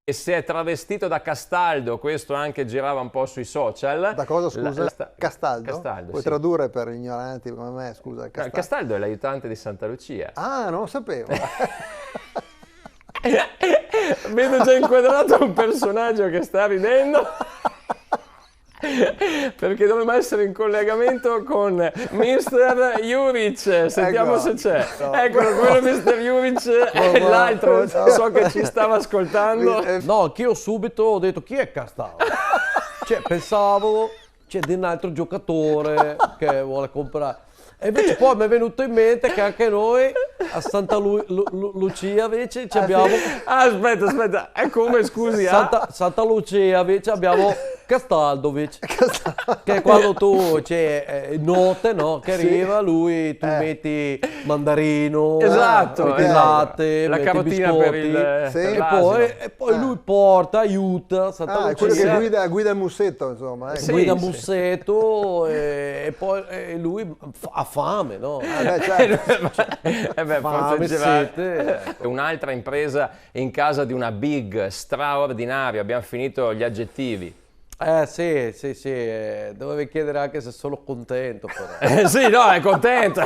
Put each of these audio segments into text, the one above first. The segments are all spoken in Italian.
E si è travestito da Castaldo, questo anche girava un po' sui social. Da cosa, scusa? Castaldo? Castaldo, Puoi sì. tradurre per ignoranti come me, scusa. No, Castaldo è l'aiutante di Santa Lucia. Ah, non lo sapevo. Vedo già inquadrato un personaggio che sta ridendo. Perché dovremmo essere in collegamento con Mr. Juric. Sentiamo se c'è. No. Eccolo, quello Mr. Juric e l'altro, so che ci stava ascoltando. No, anch'io subito ho detto chi è Castaldo? Cioè, pensavo c'è di un altro giocatore che vuole comprare. E invece poi mi è venuto in mente che anche noi a Santa Lucia invece ci abbiamo... Aspetta, è come, scusi? Santa Lucia invece abbiamo Castaldovic, che è quando tu c'è note, no? Che arriva, lui tu metti mandarino, esatto, metti latte, la metti carotina biscotti, per e poi lui porta, aiuta Santa È quello Lucia. che guida il mussetto, insomma. Sì. Guida mussetto e poi lui ha fame, no? Certo. Fame, sete. Un'altra impresa in casa di una big straordinaria, abbiamo finito gli aggettivi. Sì, dovevi chiedere anche se sono contento però. Sì, no, è contento.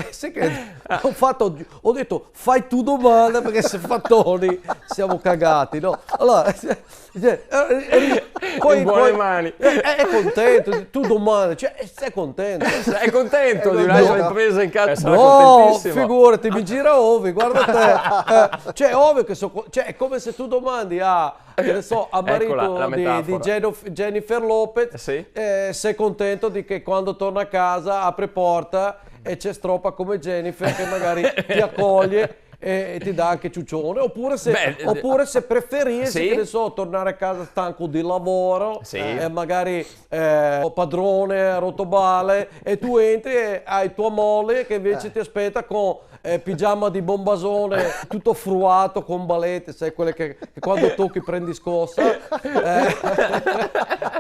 Sai che ho detto fai tu domanda perché se fattoni siamo cagati, no? Allora, in buone mani. È contento, tu domanda, cioè sei contento. È contento di un'altra impresa in casa? Sarà No, contentissimo. figurati, mi gira Ovi, guarda te. Cioè, ovvio che cioè, è come se tu domandi che ne so, a marito Eccola, la di Jennifer Lopez, Sì. sei contento di che quando torna a casa apre porta e c'è stroppa come Jennifer che magari ti accoglie e ti dà anche ciuccione, oppure se preferisci, Sì. che ne so, tornare a casa stanco di lavoro, Sì. magari padrone, rotobale, e tu entri e hai tua moglie che invece ti aspetta con pigiama di bombasone tutto fruato con balette, sai quelle che quando tocchi prendi scossa,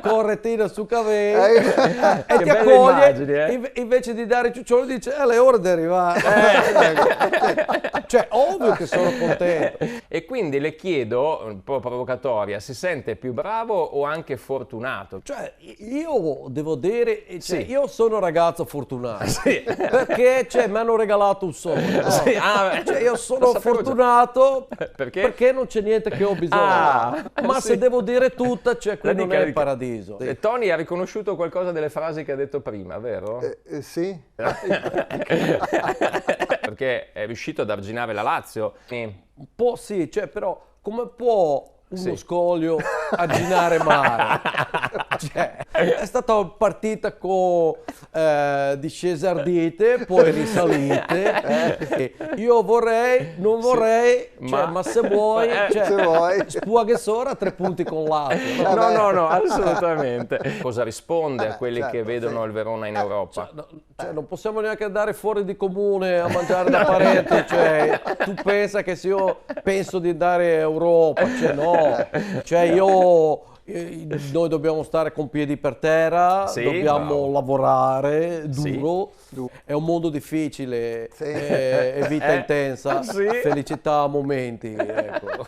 con retina su capelli, e Che ti belle accoglie, immagini, invece di dare ciuccione dice è l'ora di arrivare. Cioè, ovvio che sono contento. E quindi le chiedo, un po' provocatoria, si sente più bravo o anche fortunato? Cioè, io devo dire, Sì. io sono un ragazzo fortunato. Sì. Perché mi hanno regalato un soldo. Sì, Cioè, io lo sono sapevo già. fortunato Perché? non c'è niente che ho bisogno. Ma sì. se devo dire tutta, cioè, qui La non dica, è la il dica. paradiso. E Tony ha riconosciuto qualcosa delle frasi che ha detto prima, vero? Sì. Perché è riuscito ad arginare la Lazio. Un po' sì, cioè, però come può uno Sì. scoglio arginare mare? Cioè, è stata una partita con discese ardite, poi risalite. Io non vorrei, cioè, ma se vuoi, cioè, se vuoi. Spuaghe 3 punti con l'Azio. No, assolutamente. Cosa risponde a quelli che certo, vedono il Verona in Europa? Cioè, non possiamo neanche andare fuori di comune a mangiare da parenti, cioè, tu pensa che se io penso di andare a Europa, cioè no, cioè noi dobbiamo stare con piedi per terra, Sì, dobbiamo bravo. lavorare duro, Sì. è un mondo difficile, Sì. è vita intensa, Sì. felicità a momenti, ecco.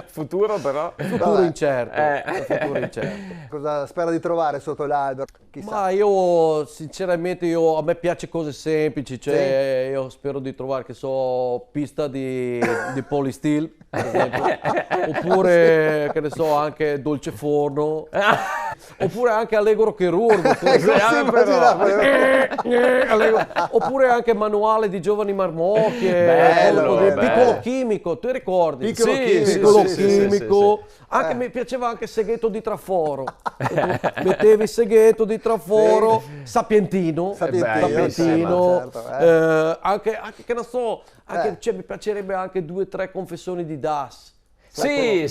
Futuro però? Futuro incerto, futuro incerto. Cosa spera di trovare sotto l'albero? Chissà. Ma io sinceramente a me piace cose semplici, cioè io spero di trovare, che so, pista di polistil, per esempio, oppure che ne so anche dolce forno, oppure anche allegro chirurgo, oppure anche manuale di giovani marmocchie, Bello, piccolo chimico, tu ricordi? Piccolo Chimico. Anche mi piaceva anche segheto di traforo. Mettevi il segheto di traforo, sapientino, certo, anche che non so, cioè, mi piacerebbe anche 2 o 3 confessioni di DAS. Sì.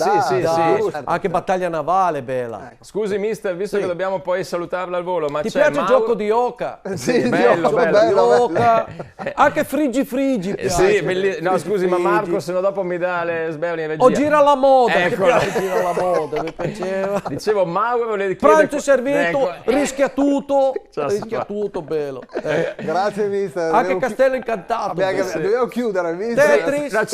Anche battaglia navale, bella. Scusi mister, visto che dobbiamo poi salutarla al volo, ma Ti c'è piace il gioco di Oca? Sì, bello, Dio, bello. Oca. Anche friggi piace. Sì, no scusi, ma Friggi. Marco se no dopo mi dà le sberle in regia. O gira la moda, Eccola. gira la moda, mi piaceva. Dicevo Mauro le chiede... Pranzo servito, Ecco. rischia tutto, bello. Grazie mister. Anche Castello Incantato. Dobbiamo chiudere, mister. Tetris.